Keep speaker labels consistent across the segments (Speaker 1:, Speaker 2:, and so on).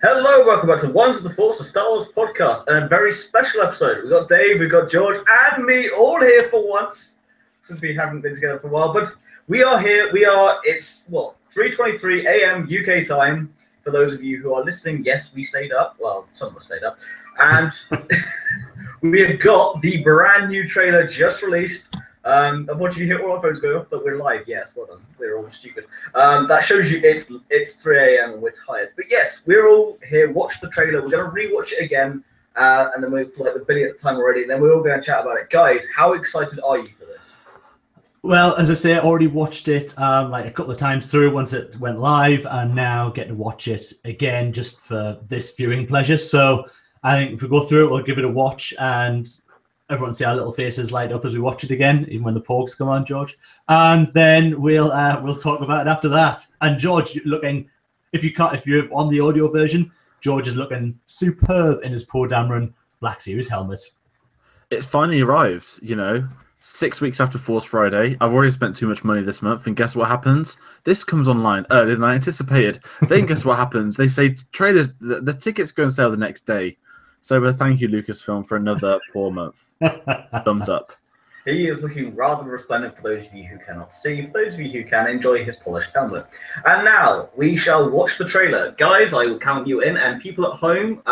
Speaker 1: Hello, welcome back to Ones of the Force, a Star Wars podcast, and a very special episode. We've got Dave, we've got George, and me all here for once, since we haven't been together for a while. But we are here. It's 3:23 a.m. UK time. For those of you who are listening, yes, we stayed up. Well, some of us stayed up. And we have got the brand new trailer just released. Unfortunately, you hear all our phones going off that we're live. Yes, well done. We're all stupid. That shows you it's 3 a.m. and we're tired. But yes, we're all here. Watch the trailer. We're going to rewatch it again, and then we've like the video at the time already. And then we're all going to chat about it. Guys, how excited are you for this?
Speaker 2: Well, as I say, I already watched it like a couple of times through once it went live, and now get to watch it again just for this viewing pleasure. So I think if we go through it, we'll give it a watch and everyone see our little faces light up as we watch it again, even when the porgs come on, George. And then we'll talk about it after that. And George, looking, if you're on the audio version, George is looking superb in his Poe Dameron Black Series helmet.
Speaker 3: It finally arrived, 6 weeks after Force Friday. I've already spent too much money this month, and guess what happens? This comes online earlier than I anticipated. Then guess what happens? They say traders, the tickets go on sale the next day. So thank you, Lucasfilm, for another poor month. Thumbs up.
Speaker 1: He is looking rather resplendent for those of you who cannot see. For those of you who can, enjoy his polished helmet. And now, we shall watch the trailer. Guys, I will count you in, and people at home,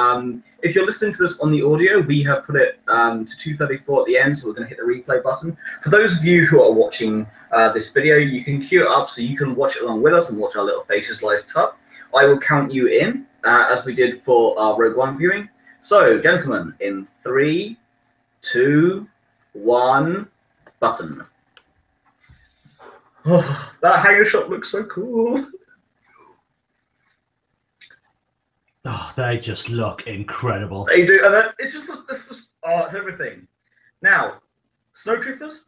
Speaker 1: if you're listening to this on the audio, we have put it to 2:34 at the end, so we're going to hit the replay button. For those of you who are watching this video, you can queue it up so you can watch it along with us and watch our little faces light up. I will count you in, as we did for our Rogue One viewing. So, gentlemen, in 3, 2, 1, button. Oh, that hangar shot looks so cool.
Speaker 2: Oh, they just look incredible.
Speaker 1: They do, and it's it's everything. Now, snowtroopers.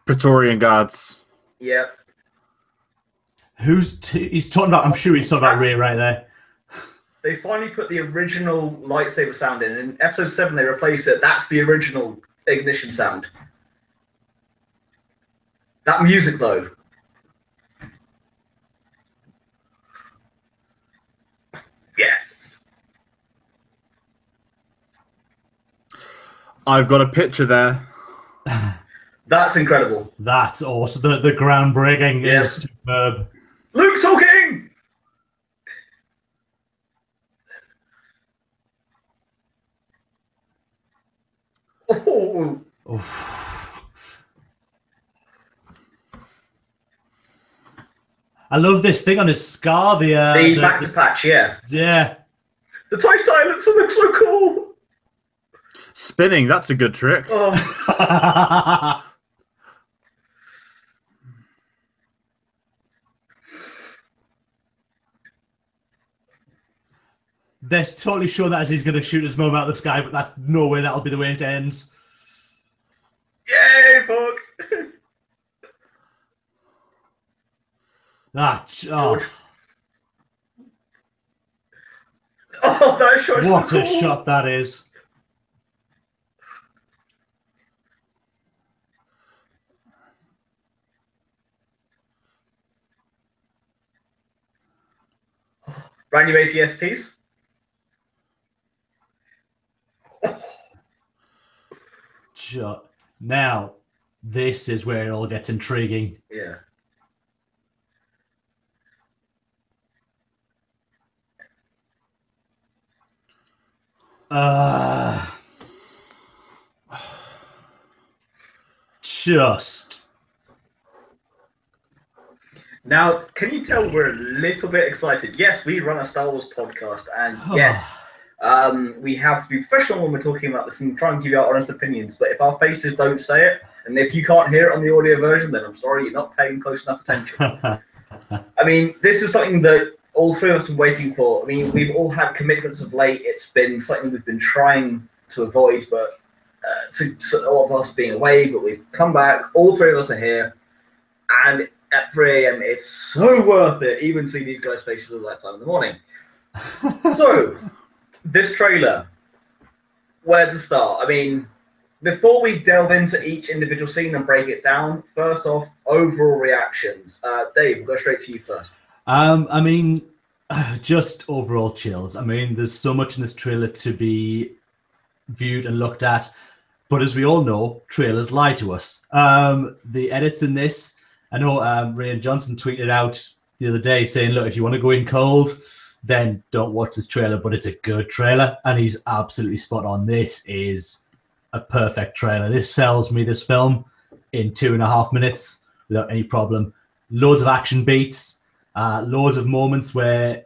Speaker 3: Praetorian Guards.
Speaker 1: Yeah.
Speaker 2: He's talking about? I'm sure he's talking about Rey right there.
Speaker 1: They finally put the original lightsaber sound in. In episode 7, they replaced it. That's the original ignition sound. That music, though. Yes.
Speaker 3: I've got a picture there.
Speaker 1: That's incredible.
Speaker 2: That's awesome. The groundbreaking is superb.
Speaker 1: Luke talking! Oh.
Speaker 2: I love this thing on his scar. The
Speaker 1: back to patch, yeah.
Speaker 2: Yeah.
Speaker 1: The TIE silencer looks so cool.
Speaker 3: Spinning, that's a good trick.
Speaker 1: Oh.
Speaker 2: They're totally sure that as he's going to shoot his mum out of the sky, but that's no way that'll be the way it ends.
Speaker 1: Yay, fuck!
Speaker 2: Oh,
Speaker 1: that shot's
Speaker 2: what
Speaker 1: so
Speaker 2: a
Speaker 1: cool.
Speaker 2: shot that is.
Speaker 1: Brand new ATSTs.
Speaker 2: Shot. Now, this is where it all gets intriguing.
Speaker 1: Yeah.
Speaker 2: Just.
Speaker 1: Now, can you tell we're a little bit excited? Yes, we run a Star Wars podcast, and yes, we have to be professional when we're talking about this and try and give you our honest opinions. But if our faces don't say it, and if you can't hear it on the audio version, then I'm sorry, you're not paying close enough attention. I mean, this is something that all three of us have been waiting for. I mean, we've all had commitments of late. It's been something we've been trying to avoid, but all of us being away, but we've come back. All three of us are here, and at 3 a.m. it's so worth it, even seeing these guys' faces all that time in the morning. So, this trailer, where to start? I mean, before we delve into each individual scene and break it down, first off, overall reactions. Dave, we'll go straight to you first.
Speaker 2: I mean, just overall chills. I mean, there's so much in this trailer to be viewed and looked at, but as we all know, trailers lie to us. The edits in this, I know Rian Johnson tweeted out the other day saying, look, if you want to go in cold, then don't watch this trailer, but it's a good trailer, and he's absolutely spot on. This is a perfect trailer. This sells me this film in 2.5 minutes without any problem. Loads of action beats, loads of moments where,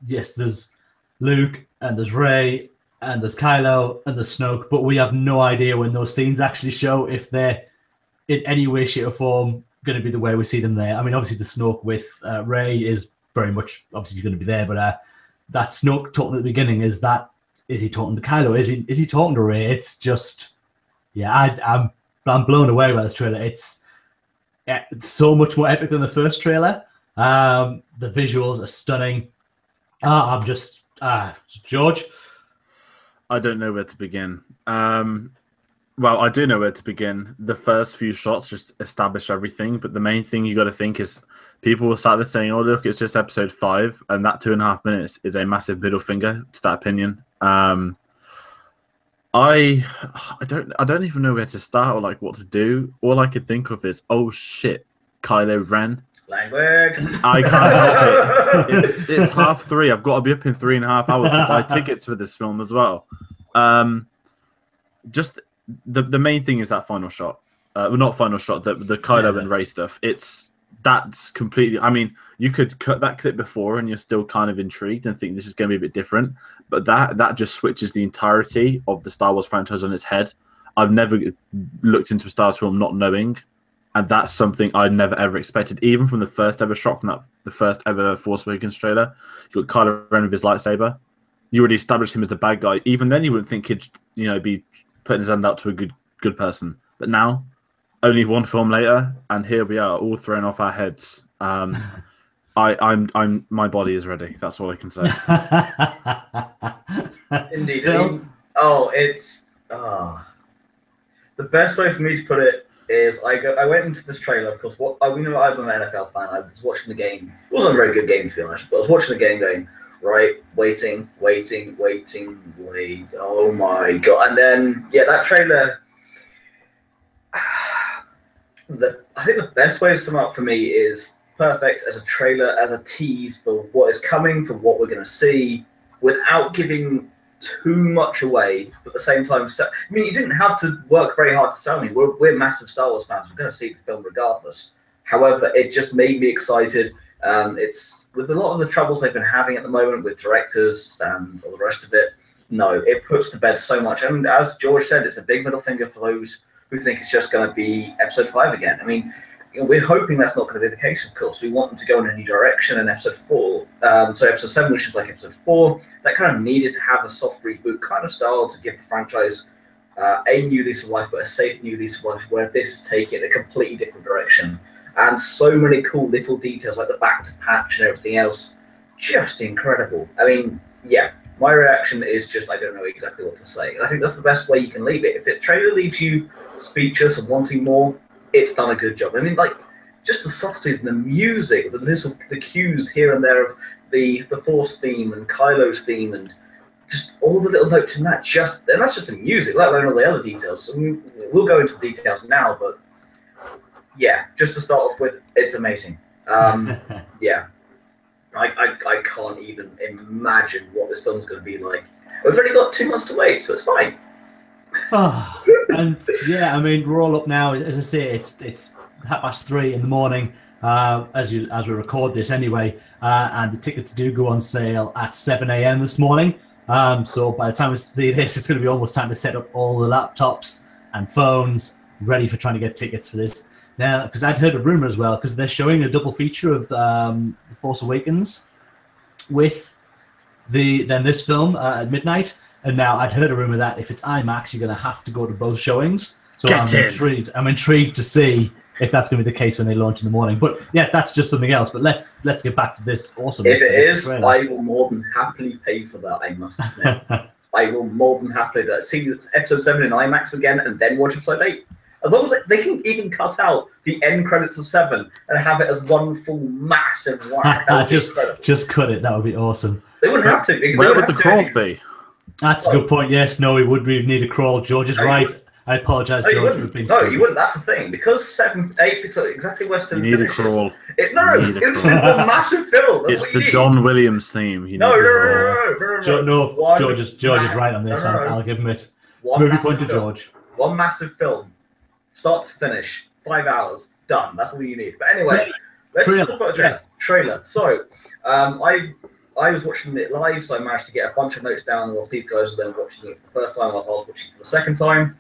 Speaker 2: yes, there's Luke and there's Rey and there's Kylo and there's Snoke, but we have no idea when those scenes actually show if they're in any way, shape, or form going to be the way we see them there. I mean, obviously the Snoke with Rey is very much obviously going to be there, but that Snoke talking at the beginning, is he talking to Kylo? Is he talking to Rey? It's just, yeah, I'm blown away by this trailer. It's so much more epic than the first trailer. The visuals are stunning. I'm just George.
Speaker 3: I don't know where to begin. Well, I do know where to begin. The first few shots just establish everything, but the main thing you got to think is people will start there saying, "Oh, look, it's just episode 5," and that 2.5 minutes is a massive middle finger to that opinion. I don't even know where to start or like what to do. All I could think of is, oh shit, Kylo Ren.
Speaker 1: Language.
Speaker 3: I can't help it. It's 3:30. I've got to be up in 3.5 hours to buy tickets for this film as well. Just the main thing is that final shot. Well, not final shot. The Kylo and Rey stuff. That's completely. I mean, you could cut that clip before, and you're still kind of intrigued and think this is going to be a bit different. But that just switches the entirety of the Star Wars franchise on its head. I've never looked into a Star Wars film not knowing, and that's something I never ever expected. Even from the first ever shot from the first ever Force Awakens trailer, you got Kylo Ren with his lightsaber. You already established him as the bad guy. Even then, you wouldn't think he'd be putting his hand out to a good person. But now, only one film later, and here we are, all thrown off our heads. My body is ready. That's all I can say.
Speaker 1: Indeed. It's the best way for me to put it is I went into this trailer because we know I'm an NFL fan. I was watching the game. It wasn't a very good game to be honest, but I was watching the game going, right, waiting. Oh my god! And then that trailer. I think the best way to sum up for me is perfect as a trailer, as a tease for what is coming, for what we're going to see, without giving too much away. But at the same time, I mean, you didn't have to work very hard to sell me. We're massive Star Wars fans. We're going to see the film regardless. However, it just made me excited. It's with a lot of the troubles they've been having at the moment with directors and all the rest of it. No, it puts to bed so much. And as George said, it's a big middle finger for those who think it's just going to be episode 5 again. I mean, we're hoping that's not going to be the case, of course. We want them to go in a new direction in episode 4. So episode 7, which is like episode 4, that kind of needed to have a soft reboot kind of style to give the franchise a new lease of life, but a safe new lease of life, where this is taking a completely different direction. And so many cool little details like the back to patch and everything else. Just incredible. I mean, my reaction is just I don't know exactly what to say. And I think that's the best way you can leave it. If the trailer leaves you speechless and wanting more, it's done a good job. I mean, like, just the subtleties and the music, the cues here and there of the Force theme and Kylo's theme and just all the little notes in that. And that's just the music, let alone all the other details. I mean, we'll go into details now, but just to start off with, it's amazing. I can't even imagine what this film's going to be like. We've only got 2 months to wait, so it's fine.
Speaker 2: And I mean, we're all up now. As I say, it's 3:30 in the morning as we record this anyway, and the tickets do go on sale at 7 a.m. this morning. So by the time we see this, it's going to be almost time to set up all the laptops and phones ready for trying to get tickets for this. Now, because I'd heard a rumor as well, because they're showing a double feature of The Force Awakens with this film at midnight. And now I'd heard a rumor that if it's IMAX, you're going to have to go to both showings. So I'm intrigued to see if that's going to be the case when they launch in the morning. But that's just something else. But let's get back to this awesome.
Speaker 1: If it is, I will more than happily pay for that. I must admit, I will more than happily see episode 7 in IMAX again and then watch episode 8. As long as they can even cut out the end credits of 7 and have it as one full massive whack, that would be incredible.
Speaker 2: Just cut it. That would be awesome.
Speaker 1: They wouldn't have to.
Speaker 3: Where would the crawl be?
Speaker 2: That's a good point. Yes, no, we would need a crawl. George is right. I apologise, George.
Speaker 1: You wouldn't. That's the thing. Because 7, 8 pixels exactly where 7
Speaker 3: You need a crawl.
Speaker 1: It's a massive film.
Speaker 3: It's the John Williams theme.
Speaker 1: No.
Speaker 2: George is right on this. I'll give him it. Movie point to George.
Speaker 1: One massive film, start to finish, 5 hours, done. That's all you need. But anyway, let's talk about the trailer. So, I was watching it live, so I managed to get a bunch of notes down whilst these guys were then watching it for the first time, whilst I was watching it for the second time.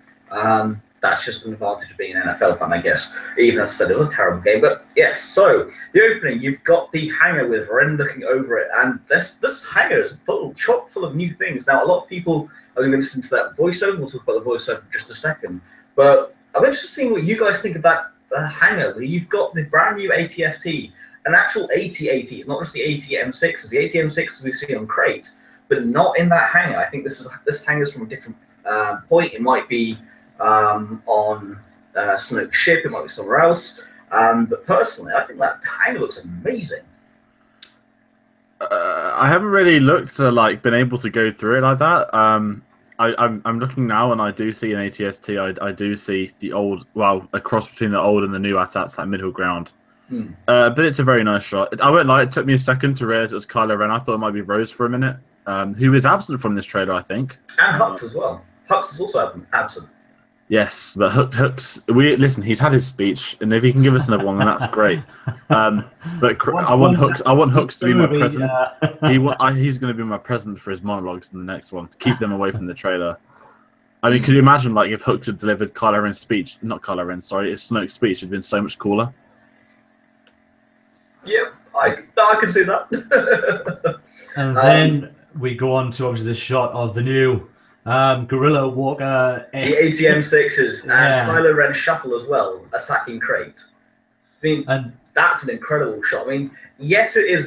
Speaker 1: That's just an advantage of being an NFL fan, I guess. Even as I said, it was a terrible game. But yes, so the opening, you've got the hangar with Ren looking over it, and this hangar is chock full of new things. Now, a lot of people are going to listen to that voiceover. We'll talk about the voiceover in just a second. But I'm interested to see what you guys think of that hangar, where you've got the brand new ATST, an actual AT-AT, not just the AT-M6s. The AT-M6s we've seen on Crate, but not in that hangar. I think this hangar's from a different point. It might be on Snoke's ship, it might be somewhere else. But personally, I think that hangar looks amazing.
Speaker 3: I haven't really looked to been able to go through it like that. I'm looking now, and I do see an ATST. I do see the old, a cross between the old and the new AT-ATs, that middle ground. But it's a very nice shot. I won't lie, it took me a second to realize it was Kylo Ren. I thought it might be Rose for a minute, who is absent from this trailer, I think.
Speaker 1: And Hux as well. Hux is also absent.
Speaker 3: Yes, but Hux. Listen. He's had his speech, and if he can give us another one, then that's great. But I want Hux to be my present. He's going to be my present for his monologues in the next one. To keep them away from the trailer. I mean, could you imagine if Hux had delivered Kylo Ren's speech? Not Kylo Ren, sorry. If Snoke's speech had been so much cooler.
Speaker 1: Yep, I can see that.
Speaker 2: And then we go on to obviously the shot of the new Gorilla Walker,
Speaker 1: the ATM-6s, and Kylo Ren shuttle as well, attacking Crate. I mean, that's an incredible shot. I mean, yes, it is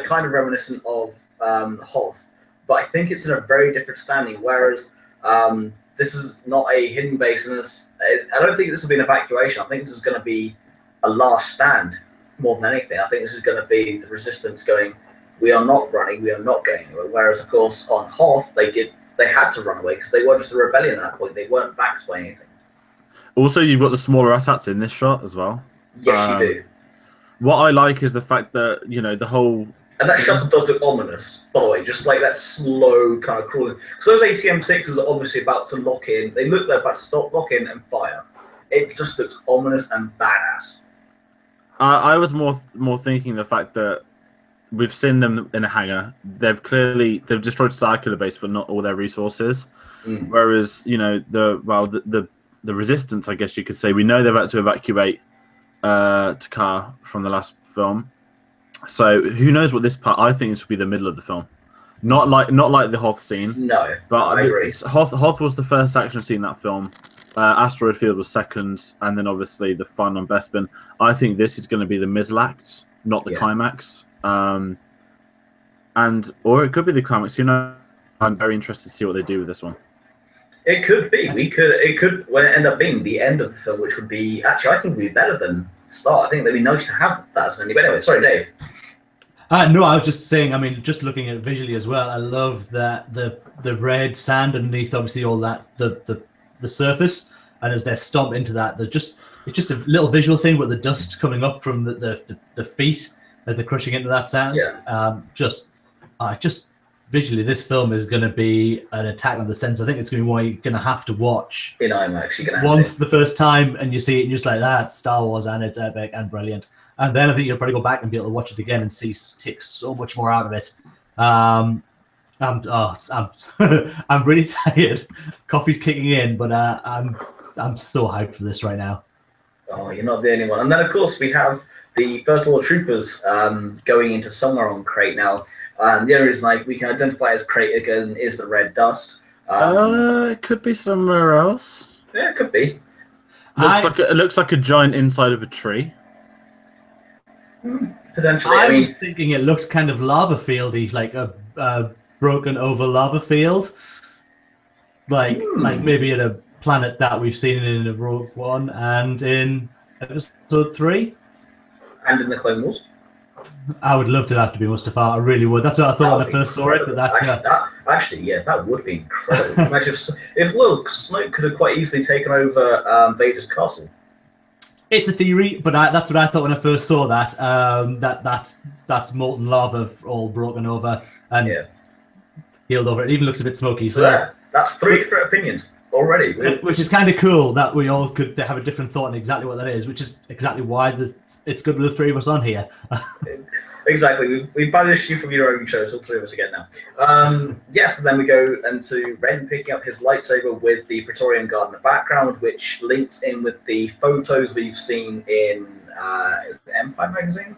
Speaker 1: kind of reminiscent of Hoth, but I think it's in a very different standing. Whereas this is not a hidden base, and I don't think this will be an evacuation. I think this is going to be a last stand more than anything. I think this is going to be the Resistance going, we are not running, we are not going anywhere. Whereas, of course, on Hoth, they had to run away because they were just a rebellion at that point. They weren't backed by anything. Also,
Speaker 3: you've got the smaller AT-ATs in this shot as well.
Speaker 1: Yes, you do.
Speaker 3: What I like is the fact that, the whole...
Speaker 1: And that shuttle does look ominous, by the way, just like that slow kind of crawling. Because those ATM-6s are obviously about to lock in. They look like about to stop, lock in, and fire. It just looks ominous and badass.
Speaker 3: I was more thinking the fact that we've seen them in a hangar. They've destroyed Circular Base, but not all their resources. Whereas the Resistance, I guess you could say, we know they've had to evacuate Takar from the last film. So who knows what this part? I think this will be the middle of the film, not like the Hoth scene.
Speaker 1: No,
Speaker 3: but
Speaker 1: I agree.
Speaker 3: Hoth was the first action scene in that film. Asteroid Field was second, and then obviously the fun on Bespin. I think this is going to be the middle act, not the climax. Or it could be the climax. I'm very interested to see what they do with this one.
Speaker 1: It could be. It could end up being the end of the film, which would be actually, I think, would be better than the start. I think that'd be nice to have that as an ending. But anyway, sorry, Dave.
Speaker 2: No, I was just saying. I mean, just looking at it visually as well. I love that the red sand underneath, obviously, all that the surface, and as they stomp into that, it's just a little visual thing with the dust coming up from the feet as they're crushing into that sand.
Speaker 1: Yeah.
Speaker 2: Just visually, this film is going to be an attack on the sense. I think it's going to be one you're going to have to watch
Speaker 1: in IMAX. You're going to have
Speaker 2: once the first time, and you see it, and you're just like that. Star Wars, and it's epic and brilliant. And then I think you'll probably go back and be able to watch it again and take so much more out of it. I'm really tired. Coffee's kicking in, but I'm so hyped for this right now.
Speaker 1: Oh, you're not the only one. And then of course we have the First Order Troopers going into somewhere on Crate now. The only reason we can identify as Crate again is the red dust.
Speaker 3: It could be somewhere else.
Speaker 1: Yeah, it could be.
Speaker 3: It looks like a giant inside of a tree.
Speaker 1: Potentially.
Speaker 2: I was thinking it looks kind of lava fieldy, like a broken over lava field, like maybe in planet that we've seen in Rogue One and in Episode 3.
Speaker 1: And in the Clone Wars.
Speaker 2: I would love to have to be Mustafar. I really would. That's what I thought when I first saw it. But that's
Speaker 1: that would be incredible. Imagine if Luke Snoke could have quite easily taken over Vader's castle.
Speaker 2: It's a theory, but that's what I thought when I first saw that. That's molten lava all broken over and healed over. It even looks a bit smoky. So
Speaker 1: that's 3 different opinions already.
Speaker 2: Which is kind of cool that we all could have a different thought on exactly what that is, which is exactly why it's good with the 3 of us on here.
Speaker 1: Exactly. We've banished you from your own shows, all 3 of us again now. Yes, and then we go into Ren picking up his lightsaber with the Praetorian Guard in the background, which links in with the photos we've seen in is it Empire magazine?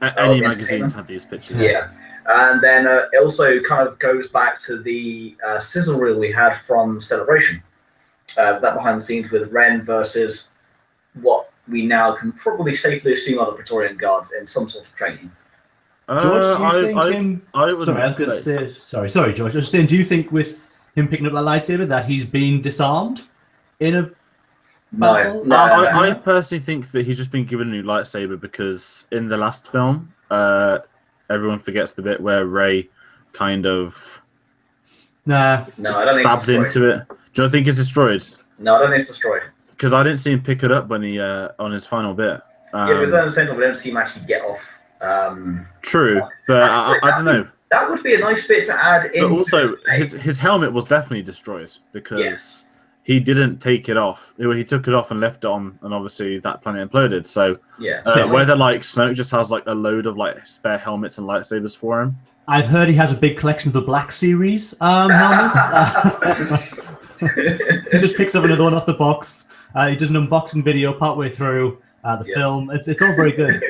Speaker 3: Any magazines have these pictures.
Speaker 1: Yeah. And then it also kind of goes back to the sizzle reel we had from Celebration. That behind the scenes with Ren versus what we now can probably safely assume are the Praetorian Guards in some sort of training.
Speaker 2: George, do you think Sorry, George. I was saying, do you think with him picking up that lightsaber that he's been disarmed in a battle?
Speaker 1: No.
Speaker 3: I personally think that he's just been given a new lightsaber because in the last film, everyone forgets the bit where Rey kind of
Speaker 1: I don't
Speaker 3: stabbed into it. Do you think it's destroyed?
Speaker 1: No, I don't think it's destroyed.
Speaker 3: Because I didn't see him pick it up when he on his final bit.
Speaker 1: But at the same time, we don't see him actually get off.
Speaker 3: True, but I don't know.
Speaker 1: That would be a nice bit to add in.
Speaker 3: But also, his helmet was definitely destroyed because he didn't take it off. He took it off and left it on, and obviously that planet imploded. So whether like Snoke just has like a load of like spare helmets and lightsabers for him.
Speaker 2: I've heard he has a big collection of the Black Series helmets. He just picks up another one off the box. He does an unboxing video partway through the film. It's all very good.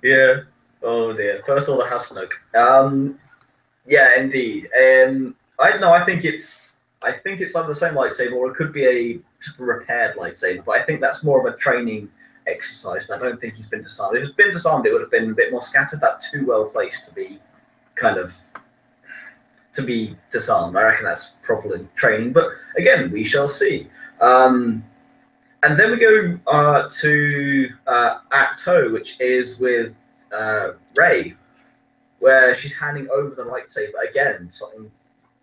Speaker 1: Yeah. Oh dear. First order has Snoke. Yeah, indeed. I think it's like the same lightsaber, or it could be just a repaired lightsaber. But I think that's more of a training exercise. I don't think he's been disarmed. If it's been disarmed, it would have been a bit more scattered. That's too well placed to be disarmed. I reckon that's proper training. But again, we shall see. And then we go to Act O, which is with Rey, where she's handing over the lightsaber again. Something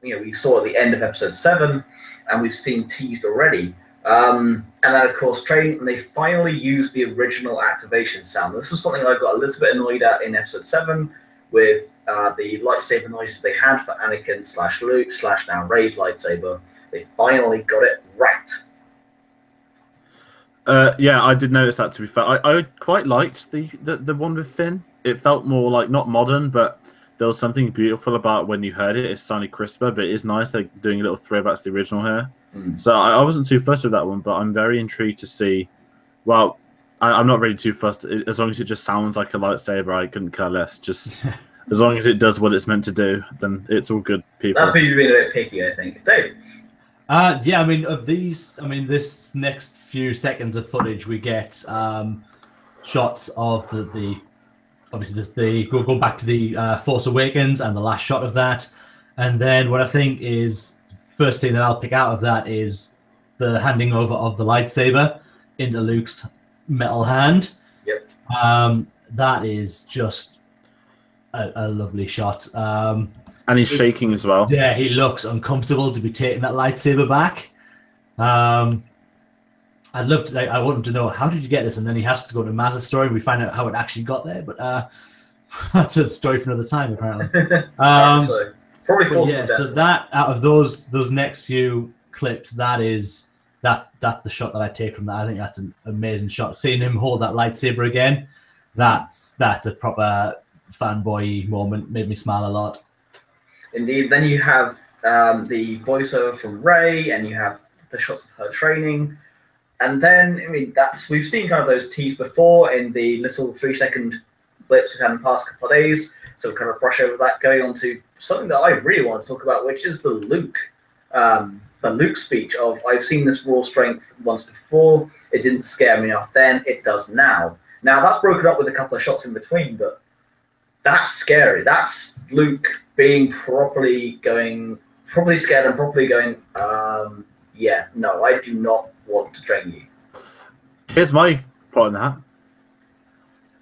Speaker 1: we saw at the end of Episode 7, and we've seen teased already. And then, of course, training, and they finally use the original activation sound. This is something I got a little bit annoyed at in Episode 7 with the lightsaber noises they had for Anakin / Luke / now Rey's lightsaber. They finally got it right.
Speaker 3: Yeah, I did notice that, to be fair. I quite liked the one with Finn. It felt more like, not modern, but there was something beautiful about when you heard it. It sounded crisper, but it is nice. They're doing a little throwback to the original here. So I wasn't too fussed with that one, but I'm very intrigued to see. Well, I'm not really too fussed. As long as it just sounds like a lightsaber, I couldn't care less. Just as long as it does what it's meant to do, then it's all good, people.
Speaker 1: That's me being a bit picky, I think. Dave?
Speaker 2: Yeah, I mean, this next few seconds of footage, we get shots of the obviously there's go back to the Force Awakens and the last shot of that, and then what I think is first thing that I'll pick out of that is the handing over of the lightsaber into Luke's metal hand.
Speaker 1: Yep.
Speaker 2: That is just a lovely shot.
Speaker 3: And he's shaking as well.
Speaker 2: Yeah, he looks uncomfortable to be taking that lightsaber back. I want him to know, how did you get this? And then he has to go to Maz's story and we find out how it actually got there. But that's a story for another time, apparently.
Speaker 1: Probably forced
Speaker 2: so that out of those next few clips, that's the shot that I take from that. I think that's an amazing shot. Seeing him hold that lightsaber again, that's a proper fanboy moment. Made me smile a lot.
Speaker 1: Indeed. Then you have the voiceover from Rey, and you have the shots of her training. And then, we've seen kind of those teas before in the little 3-second blips we've had in the past couple of days. So we'll kind of brush over that, going on to something that I really want to talk about, which is the Luke speech of, I've seen this raw strength once before. It didn't scare me enough then. It does now. Now, that's broken up with a couple of shots in between, but that's scary. That's Luke being properly scared and properly going, yeah, no, I do not want to train you.
Speaker 3: Here's my point on that.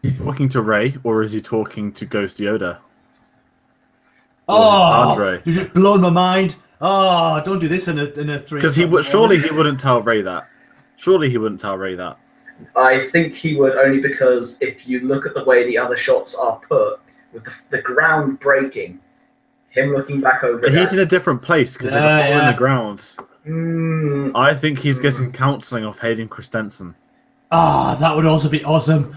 Speaker 3: Is he talking to Rey, or is he talking to Ghost Yoda?
Speaker 2: Oh, you just blown my mind. Oh, don't do this in a 3.
Speaker 3: Because surely he wouldn't tell Rey that. Surely he wouldn't tell Rey that.
Speaker 1: I think he would, only because if you look at the way the other shots are put, with the ground breaking, him looking back over.
Speaker 3: But he's in a different place because there's a hole in the ground. I think he's getting counselling off Hayden Christensen.
Speaker 2: Ah, that would also be awesome.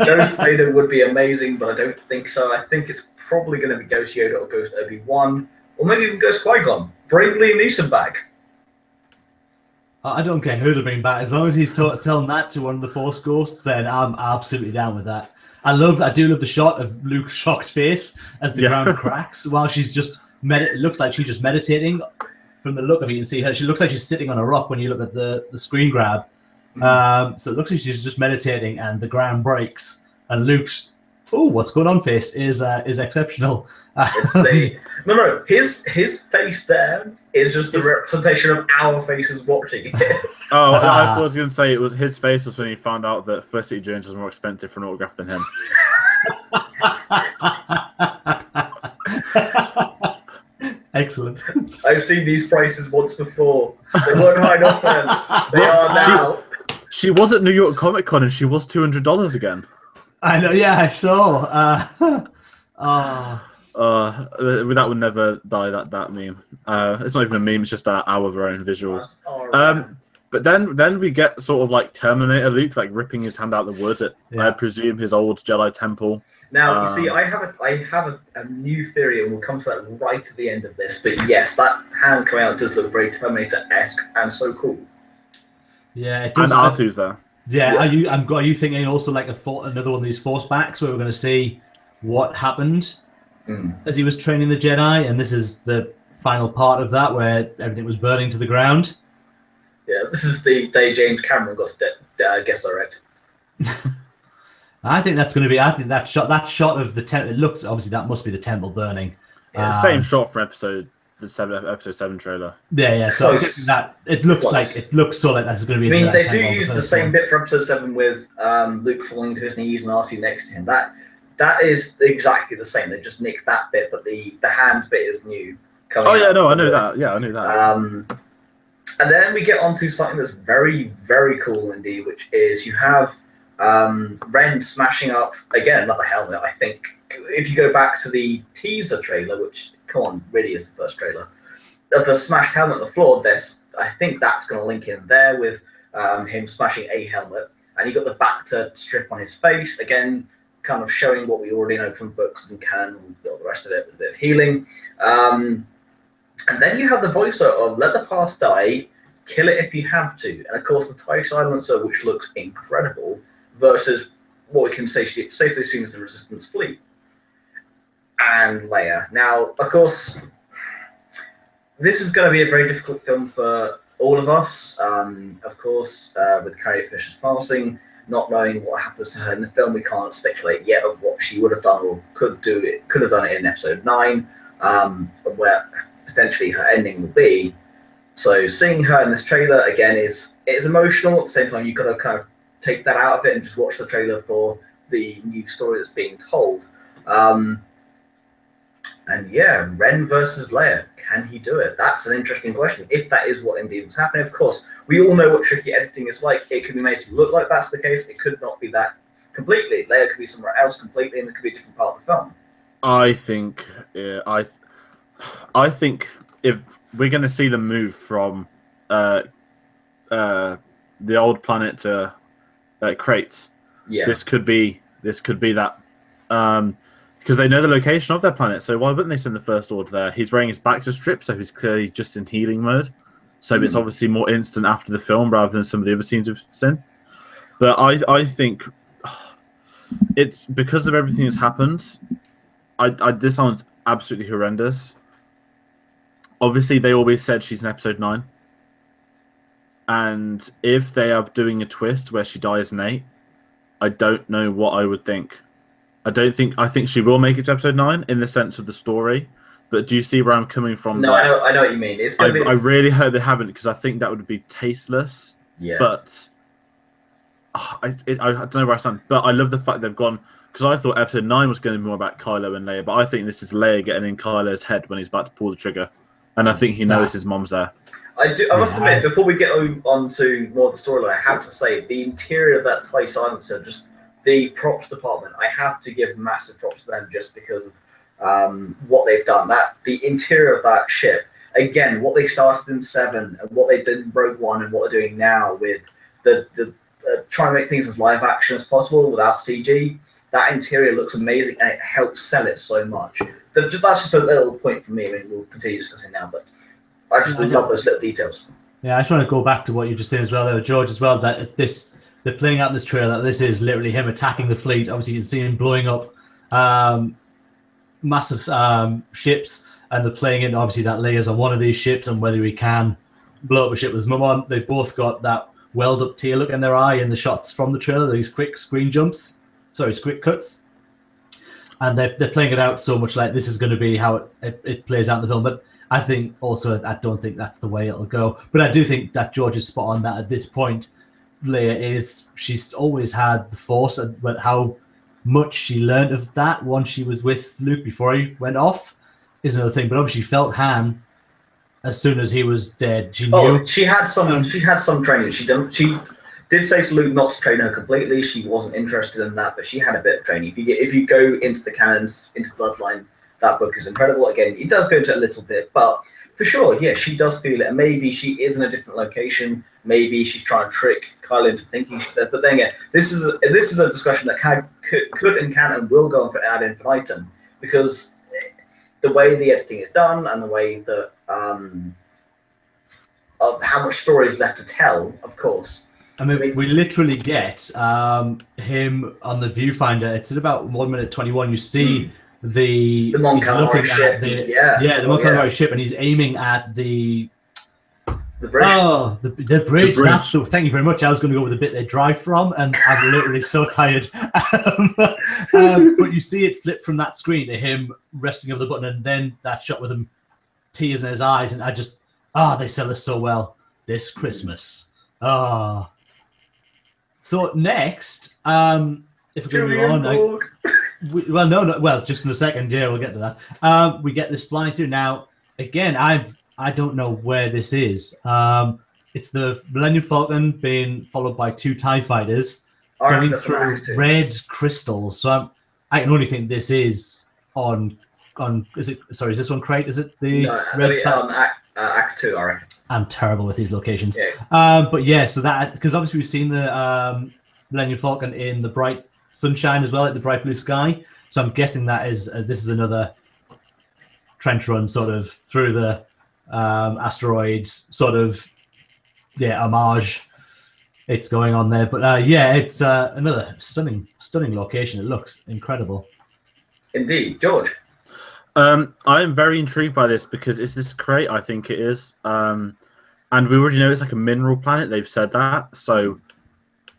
Speaker 1: Ghost Vader would be amazing, but I don't think so. I think it's probably going to be Ghost Yoda or Ghost Obi-Wan, or maybe even Ghost Qui-Gon. Bring Liam Neeson back.
Speaker 2: I don't care who they bring back. As long as he's telling that to one of the Force ghosts, then I'm absolutely down with that. I do love the shot of Luke's shocked face as the ground cracks while she's just it looks like she's just meditating. From the look of it, you can see her. She looks like she's sitting on a rock when you look at the screen grab. So it looks like she's just meditating, and the ground breaks, and Luke's what's going on face is exceptional.
Speaker 1: His face there is just the representation of our faces watching it.
Speaker 3: I was going to say it was his face was when he found out that Felicity Jones was more expensive for an autograph than him.
Speaker 2: Excellent.
Speaker 1: I've seen these prices once before. They weren't high enough then. They are now.
Speaker 3: She was at New York Comic Con and she was $200 again.
Speaker 2: I know. Yeah, I saw.
Speaker 3: That would never die. That meme. It's not even a meme. It's just our own visual. But then we get sort of like Terminator Luke, like ripping his hand out of the wood at I presume his old Jedi temple.
Speaker 1: Now you see, I have a new theory, and we'll come to that right at the end of this. But yes, that hand coming out does look very Terminator-esque and so cool.
Speaker 2: Yeah, it does.
Speaker 3: And R2's there.
Speaker 2: Yeah, are you thinking also like another one of these Force backs where we're going to see what happened as he was training the Jedi, and this is the final part of that where everything was burning to the ground?
Speaker 1: Yeah, this is the day James Cameron got to guest direct.
Speaker 2: I think that's going to be. I think that shot of the temple. It looks obviously that must be the temple burning.
Speaker 3: It's the same shot from episode 7 trailer.
Speaker 2: Yeah. So it looks so like that's going to be.
Speaker 1: I mean, they do use the same bit from episode 7 with Luke falling to his knees and R2 next to him. That is exactly the same. They just nicked that bit, but the hand bit is new.
Speaker 3: I know that. Yeah, I knew that.
Speaker 1: And then we get onto something that's very, very cool indeed, which is you have Ren smashing up, again, another helmet, I think. If you go back to the teaser trailer, which, come on, really is the first trailer, of the smashed helmet on the floor, I think that's going to link in there with him smashing a helmet. And you got the Bacta strip on his face, again, kind of showing what we already know from books and canon, all the rest of it with a bit of healing. And then you have the voiceover of "Let the past die, kill it if you have to." And of course, the TIE silencer, which looks incredible, versus what we can safely assume is the Resistance fleet. And Leia. Now, of course, this is going to be a very difficult film for all of us. Of course, with Carrie Fisher's passing, not knowing what happens to her in the film, we can't speculate yet of what she would have done or could have done it in episode 9, where potentially her ending will be. So seeing her in this trailer again is emotional. At the same time, you've got to kind of take that out of it and just watch the trailer for the new story that's being told. And yeah, Ren versus Leia. Can he do it? That's an interesting question. If that is what indeed was happening, of course, we all know what tricky editing is like. It could be made to look like that's the case. It could not be that completely. Leia could be somewhere else completely, and it could be a different part of the film.
Speaker 3: I think if we're going to see them move from the old planet to crates, this could be that. Because they know the location of their planet, so why wouldn't they send the First Order there? He's wearing his Bacta strip, so he's clearly just in healing mode. So it's obviously more instant after the film rather than some of the other scenes we've seen. But I think it's because of everything that's happened. This sounds absolutely horrendous. Obviously, they always said she's in episode 9. And if they are doing a twist where she dies in 8, I don't know what I would think. I think she will make it to episode 9 in the sense of the story, But do you see where I'm coming from?
Speaker 1: No, I know what you mean. It's gonna be.
Speaker 3: I really hope they haven't, because I think that would be tasteless.
Speaker 1: Yeah.
Speaker 3: But I don't know where I stand. But I love the fact they've gone, because I thought episode 9 was going to be more about Kylo and Leia, but I think this is Leia getting in Kylo's head when he's about to pull the trigger, and I think he knows his mom's there.
Speaker 1: I must admit, before we get on to more of the storyline, I have to say the interior of that TIE silencer, just the props department, I have to give massive props to them just because of what they've done. The interior of that ship, again, what they started in 7 and what they did in Rogue One and what they're doing now with the trying to make things as live action as possible without CG. That interior looks amazing and it helps sell it so much. That's just a little point for me. I mean, we'll continue discussing now, but I just love those little details.
Speaker 2: Yeah, I just want to go back to what you just said as well, there, George, as well, that they're playing out in this trailer that this is literally him attacking the fleet. Obviously, you can see him blowing up massive ships, and they're playing in, obviously, that Leia's on one of these ships and whether he can blow up a ship with his mum on. They've both got that welled-up tear look in their eye in the shots from the trailer, these quick quick cuts. And they're playing it out so much like this is going to be how it plays out in the film. But I think also, I don't think that's the way it'll go. But I do think that George is spot on that at this point, she's always had the Force, but how much she learned of that once she was with Luke before he went off is another thing. But obviously, she felt Han as soon as he was dead. She knew.
Speaker 1: She had some training. She did say to Luke not to train her completely. She wasn't interested in that, but she had a bit of training. If you go into the canons, into Bloodline, that book is incredible. Again, it does go into a little bit, but for sure, yeah, she does feel it. And maybe she is in a different location. Maybe she's trying to trick Kylo into thinking she's there. But then again, this is a discussion that could and can and will go on for ad infinitum, because the way the editing is done and the way that of how much story is left to tell, of course.
Speaker 2: I mean, we literally get him on the viewfinder. It's at about 1 minute 21. You see the
Speaker 1: Mon Calamari ship.
Speaker 2: The Mon Calamari ship, and he's aiming at the
Speaker 1: bridge.
Speaker 2: Oh, the bridge. Thank you very much. I was going to go with the bit they drive from, and I'm literally so tired. But you see it flip from that screen to him resting over the button, and then that shot with him tears in his eyes, and I just they sell this so well this Christmas. So next, if we're going to move on, just in a second, yeah, we'll get to that. We get this flying through now. Again, I don't know where this is. It's the Millennium Falcon being followed by 2 TIE fighters going through red crystals. So I can only think this is on. Is this one Crate? Is it the red?
Speaker 1: Act 2, I reckon.
Speaker 2: I'm terrible with these locations. Yeah. But yeah, so that, because obviously we've seen the Millennium Falcon in the bright sunshine as well, like the bright blue sky. So I'm guessing that is this is another trench run sort of through the asteroids, sort of homage. It's going on there, but it's another stunning location. It looks incredible.
Speaker 1: Indeed, George.
Speaker 3: I am very intrigued by this because it's this crate. I think it is, and we already know it's like a mineral planet. They've said that, so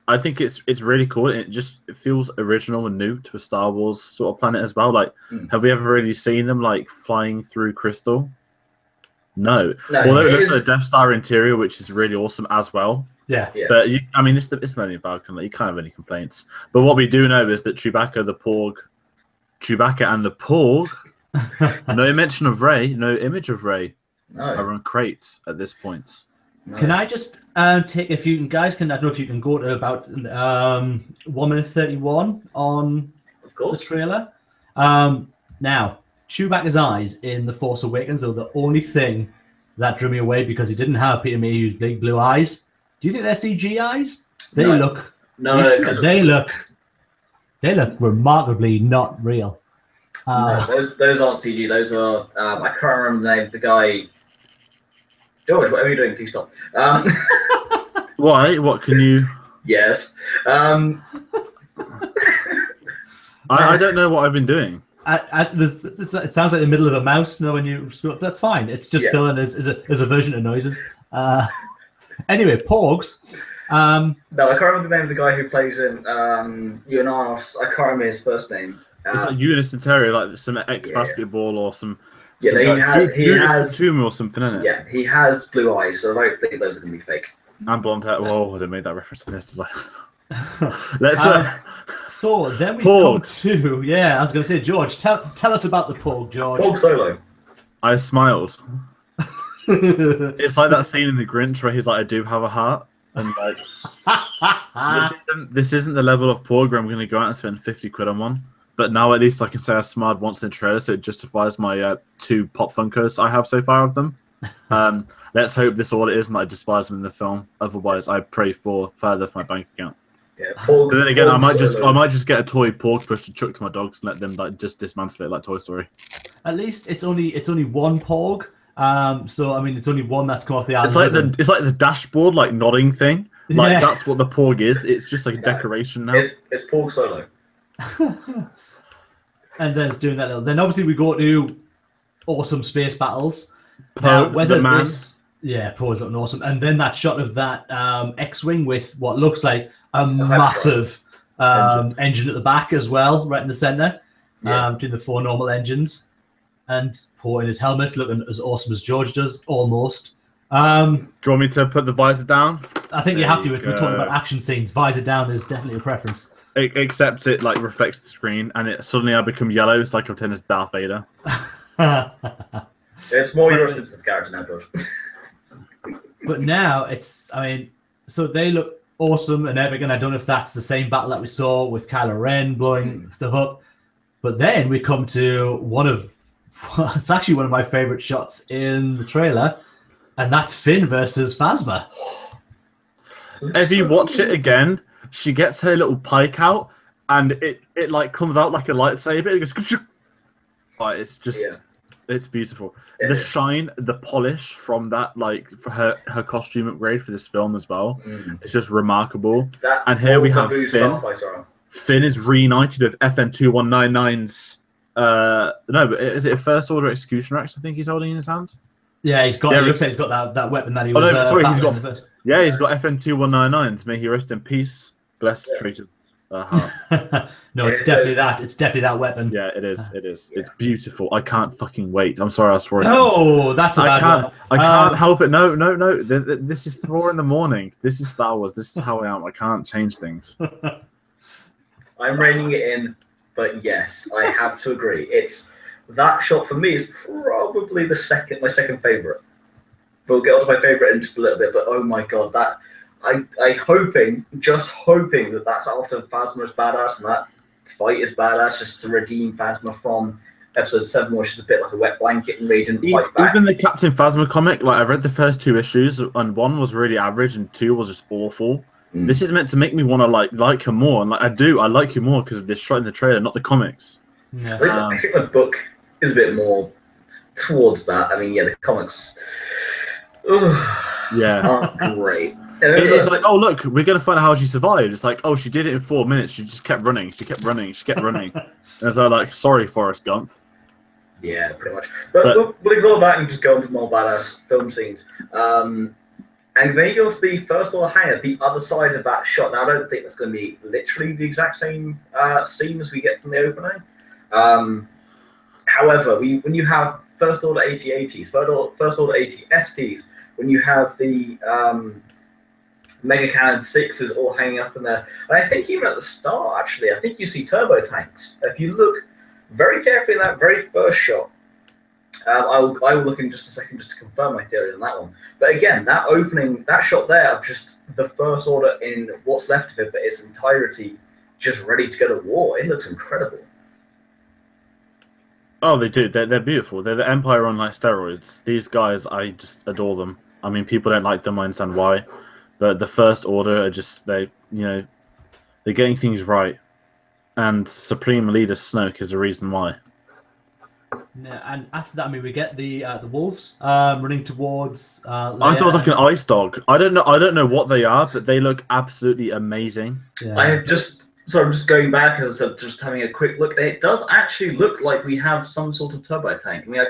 Speaker 3: I think it's really cool. It feels original and new to a Star Wars sort of planet as well. Like, have we ever really seen them like flying through crystal? No. Although it looks like a Death Star interior, which is really awesome as well.
Speaker 2: Yeah.
Speaker 3: But it's the Millennium Falcon. Like, you can't have any complaints. But what we do know is that Chewbacca and the Porg. No mention of Rey, no image of Rey are on crates at this point.
Speaker 2: No. Can I just take, if you guys can, I don't know if you can go to about 1 minute 31 on the trailer. Now, Chewbacca's eyes in The Force Awakens are the only thing that drew me away because he didn't have Peter Mayhew's big blue eyes. Do you think they're CG eyes? They look remarkably not real.
Speaker 1: No, those aren't CG. Those are I can't remember the name of the guy. George, whatever you're doing, please stop.
Speaker 3: Why? What can you?
Speaker 1: Yes.
Speaker 3: I don't know what I've been doing.
Speaker 2: It sounds like the middle of a mouse. No, when you that's fine. It's just filling as a version of noises. Anyway, Porgs.
Speaker 1: No, I can't remember the name of the guy who plays in Unanos. I can't remember his first name.
Speaker 3: It's like Eunice and Terry, like some ex-basketball or some
Speaker 1: Yeah, he has
Speaker 3: tumor or something in it.
Speaker 1: Yeah, he has blue eyes, so I don't think those are going to be fake.
Speaker 3: And blonde hair. Whoa, I didn't make that reference to this.
Speaker 2: Let's. So then we come to I was going to say, George, tell us about the Porg, George.
Speaker 1: Porg Solo.
Speaker 3: I smiled. It's like that scene in The Grinch where he's like, "I do have a heart," and like, this isn't the level of Porg where I'm going to go out and spend 50 quid on one. But now at least I can say I smiled once in the trailer, so it justifies my 2 Pop Funkos I have so far of them. Let's hope this all it is, and I despise them in the film. Otherwise, I pray for further for my bank account.
Speaker 1: Yeah,
Speaker 3: but then again, I might just get a toy Porg push to chuck to my dogs and let them like just dismantle it like Toy Story.
Speaker 2: At least it's only one Porg. So I mean, it's only one that's come off the island.
Speaker 3: It's like the dashboard like nodding thing. Like that's what the Porg is. It's just like a decoration now.
Speaker 1: It's Porg Solo.
Speaker 2: And then it's doing that little. Then obviously we go to awesome space battles.
Speaker 3: Poe,
Speaker 2: Poe's looking awesome, and then that shot of that X-wing with what looks like a massive engine at the back as well, right in the center, doing the 4 normal engines, and Poe in his helmet looking as awesome as George does, almost.
Speaker 3: Do you want me to put the visor down?
Speaker 2: I think you have to if we're talking about action scenes. Visor down is definitely a preference.
Speaker 3: Except it like reflects the screen, and it suddenly I become yellow. It's like I pretend it's Darth Vader.
Speaker 1: It's more your Simpsons character now, George.
Speaker 2: But now so they look awesome and epic, and I don't know if that's the same battle that we saw with Kylo Ren blowing stuff up. But then we come to it's actually one of my favorite shots in the trailer, and that's Finn versus Phasma.
Speaker 3: If you watch it again, she gets her little pike out, and it like comes out like a lightsaber. It goes, it's just, it's beautiful. The shine, the polish from that, like for her costume upgrade for this film as well, it's just remarkable. And here we have Finn. Finn is reunited with FN2199's. No, but is it a First Order Executioner Axe? I think he's holding in his hands.
Speaker 2: Yeah, he's got. It looks like he's got that weapon that he was.
Speaker 3: He's got. Yeah, he's got FN2199s. May he rest in peace. Bless traitors.
Speaker 2: No, it's definitely that. It's definitely that weapon.
Speaker 3: Yeah, it is. It is. It's beautiful. I can't fucking wait. I'm sorry, I swore.
Speaker 2: Oh, that's a bad one.
Speaker 3: I can't help it. No. This is 4 a.m. This is Star Wars. This is how I am. I can't change things.
Speaker 1: I'm reining it in, but yes, I have to agree. It's that shot for me is probably my second favorite. We'll get on to my favorite in just a little bit, but oh my god, that I just hoping that that's after Phasma is badass and that fight is badass, just to redeem Phasma from episode 7, which is a bit like a wet blanket and Ray didn't fight back.
Speaker 3: Even the Captain Phasma comic, like I read the first 2 issues, and 1 was really average and 2 was just awful. This is meant to make me want to like her more, and like I like her more because of this shot in the trailer, not the comics.
Speaker 2: Yeah.
Speaker 1: I think the book is a bit more towards that. I mean, the comics aren't great.
Speaker 3: It's like, oh look, we're gonna find out how she survived. It's like, oh, she did it in 4 minutes. She just kept running. She kept running. And it's like, sorry, Forrest Gump.
Speaker 1: Yeah, pretty much. But we'll ignore that and just go into more badass film scenes. And then you go to the First Order hangar, the other side of that shot. Now, I don't think that's going to be literally the exact same scene as we get from the opening. However, when you have First Order AT-ATs, First Order AT-STs, when you have the Mega Cannon 6s all hanging up in there, and I think even at the start, actually, I think you see turbo tanks. If you look very carefully in that very first shot, I will look in just a second just to confirm my theory on that one. But again, that opening, that shot there of just the First Order in what's left of it, but its entirety, just ready to go to war, it looks incredible.
Speaker 3: Oh, they do. They're beautiful. They're the Empire on like steroids. These guys, I just adore them. I mean, people don't like them. I understand why, but the First Order are just they're getting things right, and Supreme Leader Snoke is the reason why.
Speaker 2: Yeah, and after that, I mean, we get the wolves running towards.
Speaker 3: I thought it was like an ice dog. I don't know what they are, but they look absolutely amazing.
Speaker 2: Yeah.
Speaker 1: I'm just going back as of just having a quick look. It does actually look like we have some sort of turbo tank. I mean,